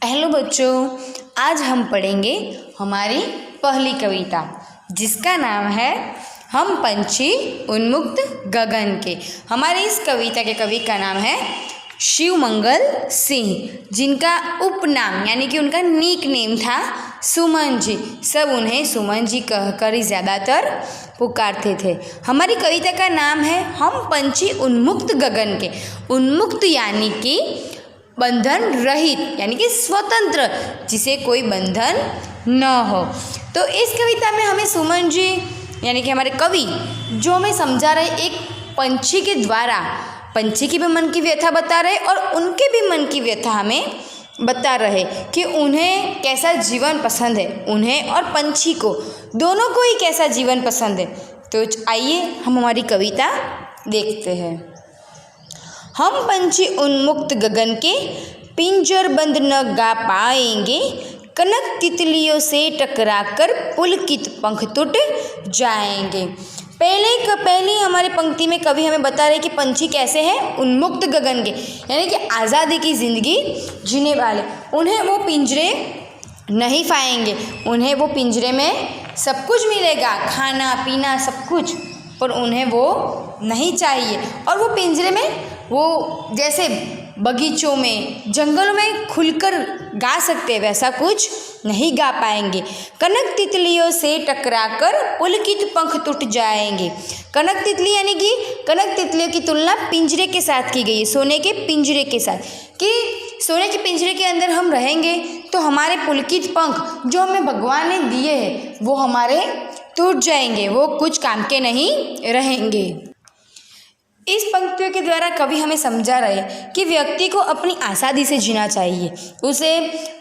Hello बच्चों, आज हम पढ़ेंगे हमारी पहली कविता जिसका नाम है हम पंछी उन्मुक्त गगन के। हमारी इस कविता के कवि का नाम है शिवमंगल सिंह, जिनका उपनाम यानी कि उनका निक नेम था सुमन जी। सब उन्हें सुमन जी कहकर ही ज़्यादातर पुकारते थे। हमारी कविता का नाम है हम पंछी उन्मुक्त गगन के। उन्मुक्त यानी कि बंधन रहित यानी कि स्वतंत्र, जिसे कोई बंधन न हो। तो इस कविता में हमें सुमन जी यानी कि हमारे कवि जो हमें समझा रहे, एक पंछी के द्वारा पंछी की भी मन की व्यथा बता रहे और उनके भी मन की व्यथा हमें बता रहे कि उन्हें कैसा जीवन पसंद है, उन्हें और पंछी को, दोनों को ही कैसा जीवन पसंद है। तो आइए हम हमारी कविता देखते हैं। हम पंछी उन्मुक्त गगन के, पिंजर बंद न गा पाएंगे, कनक तितलियों से टकराकर पुलकित पंख टूट जाएंगे। पहले हमारी पंक्ति में कवि हमें बता रहे कि पंछी कैसे हैं, उन्मुक्त गगन के, यानी कि आज़ादी की ज़िंदगी जीने वाले। उन्हें वो पिंजरे नहीं पाएंगे, उन्हें वो पिंजरे में सब कुछ मिलेगा, खाना पीना सब कुछ, पर उन्हें वो नहीं चाहिए। और वो पिंजरे में वो जैसे बगीचों में, जंगलों में खुलकर गा सकते हैं, वैसा कुछ नहीं गा पाएंगे। कनक तितलियों से टकराकर पुलकित पंख टूट जाएंगे। कनक तितली यानी कि कनक तितलियों की तुलना पिंजरे के साथ की गई है, सोने के पिंजरे के साथ, कि सोने के पिंजरे के अंदर हम रहेंगे तो हमारे पुलकित पंख जो हमें भगवान ने दिए हैं वो हमारे टूट जाएंगे, वो कुछ काम के नहीं रहेंगे। इस पंक्तियों के द्वारा कवि हमें समझा रहे कि व्यक्ति को अपनी आज़ादी से जीना चाहिए। उसे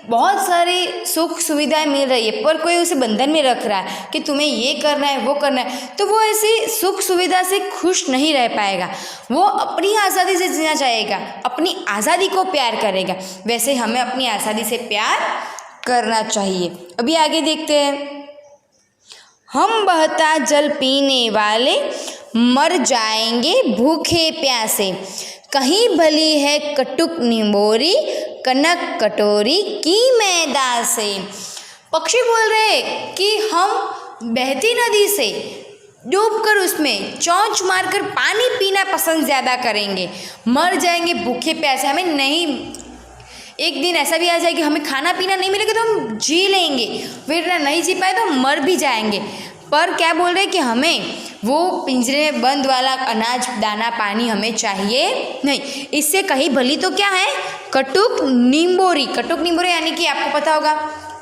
बहुत सारी सुख सुविधाएं मिल रही है, पर कोई उसे बंधन में रख रहा है कि तुम्हें ये करना है वो करना है, तो वो ऐसी सुख सुविधा से खुश नहीं रह पाएगा। वो अपनी आज़ादी से जीना चाहेगा, अपनी आज़ादी को प्यार करेगा। वैसे हमें अपनी आज़ादी से प्यार करना चाहिए। अभी आगे देखते हैं। हम बहता जल पीने वाले मर जाएंगे भूखे प्यासे, कहीं भली है कटुक निंबोरी, कनक कटोरी की मैदा से। पक्षी बोल रहे कि हम बहती नदी से डूबकर उसमें चोंच मारकर पानी पीना पसंद ज़्यादा करेंगे। मर जाएंगे भूखे प्यासे, हमें नहीं, एक दिन ऐसा भी आ जाएगा हमें खाना पीना नहीं मिलेगा तो हम जी लेंगे, फिर नहीं जी पाए तो हम मर भी जाएंगे। पर क्या बोल रहे हैं कि हमें वो पिंजरे में बंद वाला अनाज दाना पानी हमें चाहिए नहीं। इससे कहीं भली तो क्या है, कटुक नींबोरी। कटुक नींबोरी यानी कि आपको पता होगा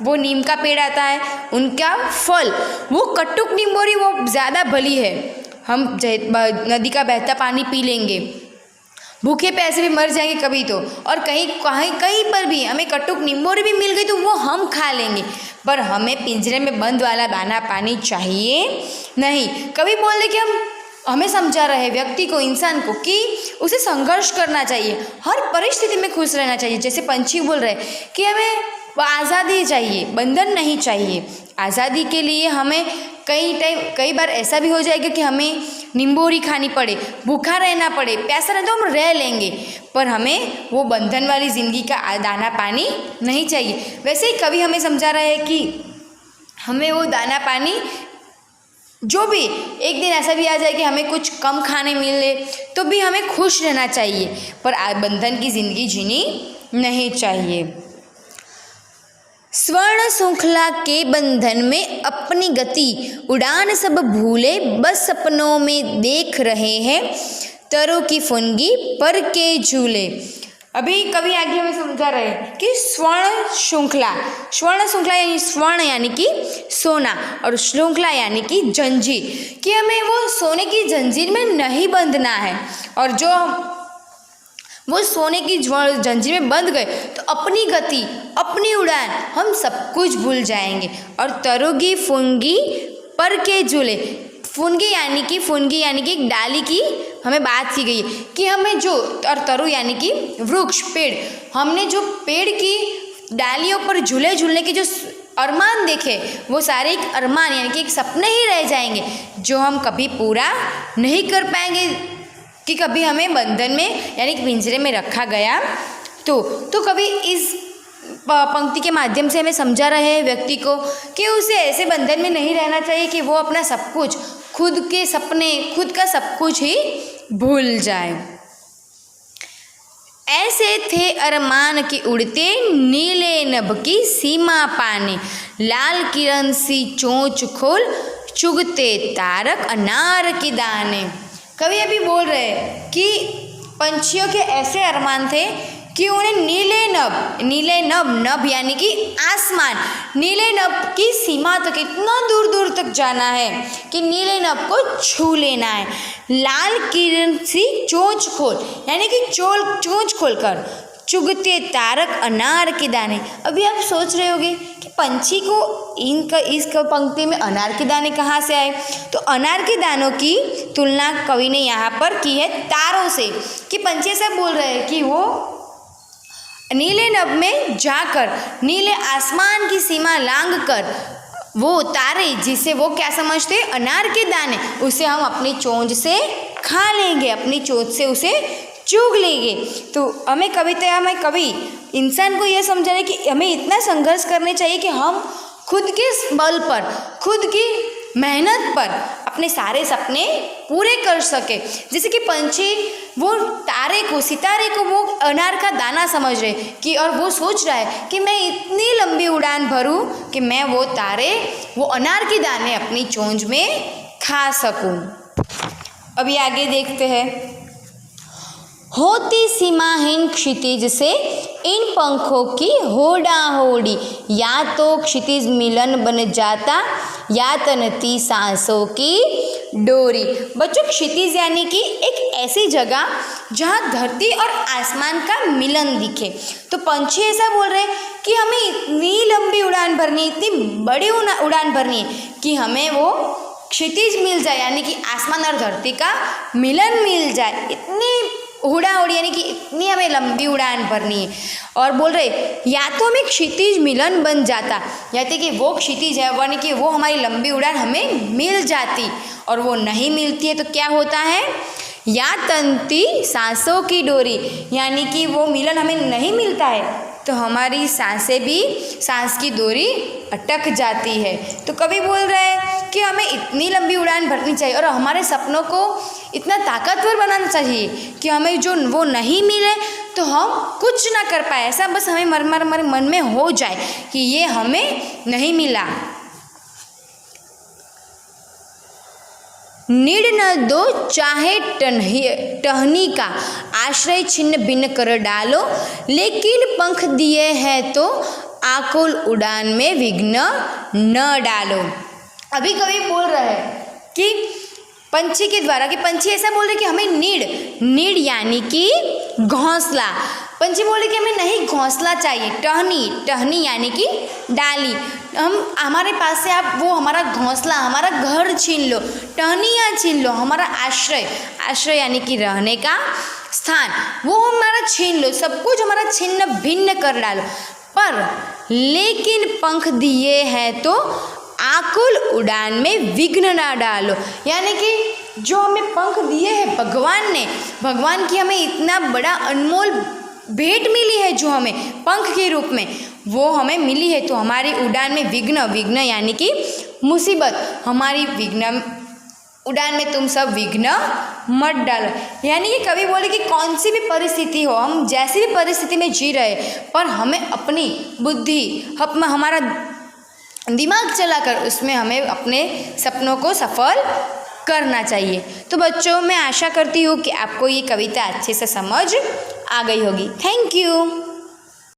वो नीम का पेड़ आता है, उनका फल, वो कटुक नींबोरी वो ज़्यादा भली है। हम नदी का बहता पानी पी लेंगे, भूखे प्यासे भी मर जाएंगे कभी तो, और कहीं पर भी हमें कटुक निंबोरी भी मिल गई तो वो हम खा लेंगे, पर हमें पिंजरे में बंद वाला दाना पानी चाहिए नहीं। कभी बोल रहे कि हमें समझा रहे व्यक्ति को, इंसान को, कि उसे संघर्ष करना चाहिए, हर परिस्थिति में खुश रहना चाहिए। जैसे पंछी बोल रहे कि हमें आज़ादी चाहिए, बंधन नहीं चाहिए। आज़ादी के लिए हमें कई बार ऐसा भी हो जाएगा कि हमें निंबोरी खानी पड़े, भूखा रहना पड़े, प्यासा रहना तो हम रह लेंगे, पर हमें वो बंधन वाली ज़िंदगी का दाना पानी नहीं चाहिए। वैसे ही कवि हमें समझा रहा है कि हमें वो दाना पानी, जो भी एक दिन ऐसा भी आ जाए कि हमें कुछ कम खाने मिले तो भी हमें खुश रहना चाहिए, पर बंधन की ज़िंदगी जीनी नहीं चाहिए। स्वर्ण श्रृंखला के बंधन में अपनी गति उड़ान सब भूले, बस सपनों में देख रहे हैं तरों की फुनगी पर के झूले। अभी कवि आगे हमें समझा रहे हैं कि स्वर्ण श्रृंखला यानी स्वर्ण यानी कि सोना और श्रृंखला यानी कि जंजीर, कि हमें वो सोने की जंजीर में नहीं बंधना है, और जो वो सोने की जंजीर में बंध गए तो अपनी गति, अपनी उड़ान, हम सब कुछ भूल जाएंगे। और तरोगी फुनगी पर के झूले, फुनगी यानी कि एक डाली की हमें बात की गई है कि हमें जो, और तरु यानी कि वृक्ष, पेड़, हमने जो पेड़ की डालियों पर झूले झूलने के जो अरमान देखे वो सारे एक अरमान यानी कि एक सपने ही रह जाएंगे, जो हम कभी पूरा नहीं कर पाएंगे, कि कभी हमें बंधन में यानी कि पिंजरे में रखा गया तो कभी इस पंक्ति के माध्यम से हमें समझा रहे हैं व्यक्ति को कि उसे ऐसे बंधन में नहीं रहना चाहिए कि वो अपना सब कुछ, खुद के सपने, खुद का सब कुछ ही भूल जाए। ऐसे थे अरमान की उड़ते, नीले नभ की सीमा पाने, लाल किरण सी चोंच खोल, चुगते तारक अनार की दाने। कवि अभी बोल रहे हैं कि पंछियों के ऐसे अरमान थे कि उन्हें नीले नभ यानी कि आसमान, नीले नभ की सीमा तक, इतना दूर दूर तक जाना है कि नीले नभ को छू लेना है। लाल किरण सी चोंच खोल यानी कि चोंच खोलकर, चुगते तारक अनार के दाने। अभी आप सोच रहे होंगे कि पंछी को इस पंक्ति में अनार के दाने कहाँ से आए। तो अनार के दानों की तुलना कवि ने यहाँ पर की है तारों से, कि पंछी ऐसा बोल रहे हैं कि वो नीले नभ में जाकर, नीले आसमान की सीमा लांघ कर, वो तारे जिसे वो क्या समझते, अनार के दाने, उसे हम अपनी चोंच से खा लेंगे, अपनी चोंच से उसे चूग लेंगे। तो हमें कवि इंसान को यह समझा रहे कि हमें इतना संघर्ष करने चाहिए कि हम खुद के बल पर, खुद की मेहनत पर अपने सारे सपने पूरे कर सके। जैसे कि पंछी वो सितारे को वो अनार का दाना समझ रहे कि, और वो सोच रहा है कि मैं इतनी लंबी उड़ान भरूं कि मैं वो अनार के दाने अपनी चोंच में खा सकूं। अभी आगे देखते हैं। होती सीमाहीन क्षितिज से इन पंखों की होड़ा होड़ी, या तो क्षितिज मिलन बन जाता, या तनती सांसों की डोरी। बच्चों, क्षितिज यानी कि एक ऐसी जगह जहाँ धरती और आसमान का मिलन दिखे। तो पंछी ऐसा बोल रहे हैं कि हमें इतनी लंबी उड़ान भरनी, इतनी बड़ी उड़ान भरनी है कि हमें वो क्षितिज मिल जाए, यानी कि आसमान और धरती का मिलन मिल जाए। इतनी उड़ी यानी कि इतनी हमें लंबी उड़ान भरनी है। और बोल रहे या तो हमें क्षितिज मिलन बन जाता, यानी कि वो क्षितिज है यानी कि वो हमारी लंबी उड़ान हमें मिल जाती, और वो नहीं मिलती है तो क्या होता है, या तनती सांसों की डोरी, यानी कि वो मिलन हमें नहीं मिलता है तो हमारी सांस की डोरी अटक जाती है। तो कवि बोल रहे हैं कि हमें इतनी लंबी उड़ान भरनी चाहिए और हमारे सपनों को इतना ताकतवर बनाना चाहिए कि हमें जो वो नहीं मिले तो हम कुछ ना कर पाए, ऐसा बस हमें हमारे मन में हो जाए कि ये हमें नहीं मिला। नीड न दो चाहे टहनी का, आश्रय छिन्न भिन्न कर डालो, लेकिन पंख दिए हैं तो आकुल उड़ान में विघ्न न डालो। अभी कवि बोल रहे हैं कि पंछी के द्वारा, कि पंछी ऐसा बोल रहे कि हमें नीड यानी कि घोंसला, पंछी बोल रहे कि हमें नहीं घोंसला चाहिए, टहनी यानी कि डाली, हमारे पास से आप वो हमारा घोंसला, हमारा घर छीन लो, टहनियाँ छीन लो, हमारा आश्रय यानी कि रहने का स्थान वो हमारा छीन लो, सब कुछ हमारा छिन्न भिन्न कर डालो, पर लेकिन पंख दिए हैं तो आकुल उड़ान में विघ्न ना डालो। यानी कि जो हमें पंख दिए हैं भगवान की हमें इतना बड़ा अनमोल भेंट मिली है, जो हमें पंख के रूप में वो हमें मिली है, तो हमारी उड़ान में विघ्न यानी कि मुसीबत, हमारी उड़ान में तुम सब विघ्न मत डालो। यानी कि कवि बोले कि कौन सी भी परिस्थिति हो, हम जैसी भी परिस्थिति में जी रहे, पर हमें अपनी बुद्धि, हमारा दिमाग चलाकर उसमें हमें अपने सपनों को सफल करना चाहिए। तो बच्चों, मैं आशा करती हूँ कि आपको ये कविता अच्छे से समझ आ गई होगी। Thank you.